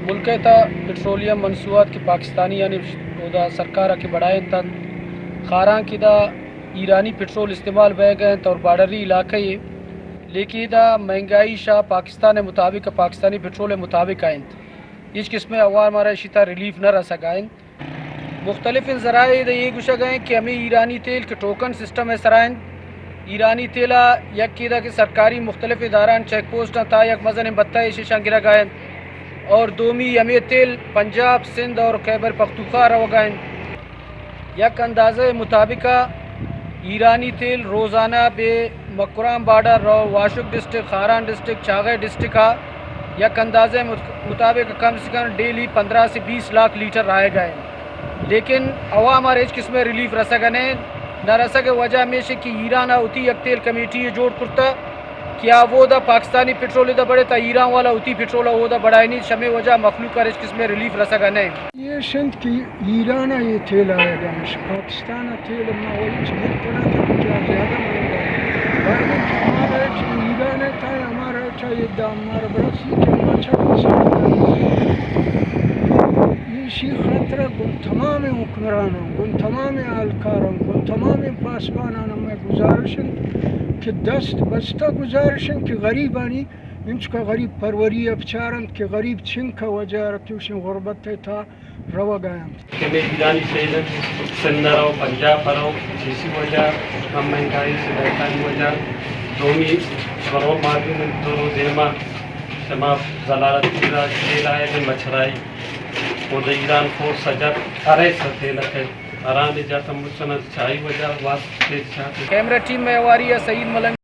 ملک تا پٹرولیم منصوبات کے پاکستانی یعنی دا سرکار کے بڑھائیں تن خاراں کی دا ایرانی پٹرول استعمال بہ گئے اور بارڈری علاقہ یہ لیکن دا مہنگائی شاہ پاکستان مطابق پاکستانی پٹرول مطابق آئیں اس قسم عوام ہمارا شیتا ریلیف نہ رہ سکائیں مختلف ذرائع دا یہ گوشہ گئے کہ ہمیں ایرانی تیل کے ٹوکن سسٹم ہے سرائیں ایرانی تیلا یک کی دا کہ سرکاری مختلف اداران چیک پوسٹاں تا یک مزن بتہ شیشان گرا گئے اور دومی ہمیں تیل پنجاب سندھ اور خیبر پختونخوا رو گئے یک اندازہ مطابق ایرانی تیل روزانہ بے مکرام بارڈر رو واشک ڈسٹرکٹ خاران ڈسٹرکٹ چاغے ڈسٹرکٹ یک اندازے مطابق کم سے کم ڈیلی 15 سے 20 لاکھ لیٹر رائے گئے لیکن عوام اور اس قسم ریلیف رسگنے نہ رسگ وجہ ہمیشہ کہ ایران ہوتی یک تیل کمیٹی جوڑ کرتا کیا وہ دا پاکستانی پٹرول دا بڑے تا ایران والا ہوتی پٹرول وہ دا بڑھائی نہیں شمی وجہ مخلوق اور اس قسم ریلیف رسگنے یہ سندھ کی ایران یہ تیل آئے گا پاکستان تیل ماحول چمک پڑا تھا کیا زیادہ ہمارا ایران تھا ہمارا چاہیے دا ہمارا برسی کے اچھا یہ خطرہ گن تمام حکمرانوں گن تمام اہلکاروں گن تمام پاسبانوں میں گزارشن کہ دست بستہ گزارشن کہ غریبانی انچ کا غریب پروری افچارن کہ غریب چھن کا وجہ رتوشن غربت تھا روا گیا کہ میں ایرانی تیل سندھ رہو پنجاب رہو اسی وجہ کم مہنگائی سے بہتری وجہ دومی غرور مارکیٹ میں دورو دیما شما زلالت تیل آئے میں مچھرائی وہ دا ایران کو سجر ارے سا تیل ہے آرام جاتا مجھنا چاہی وجہ واسطے چاہتے کیمرہ ٹیم میں اواری ہے سعید ملنگ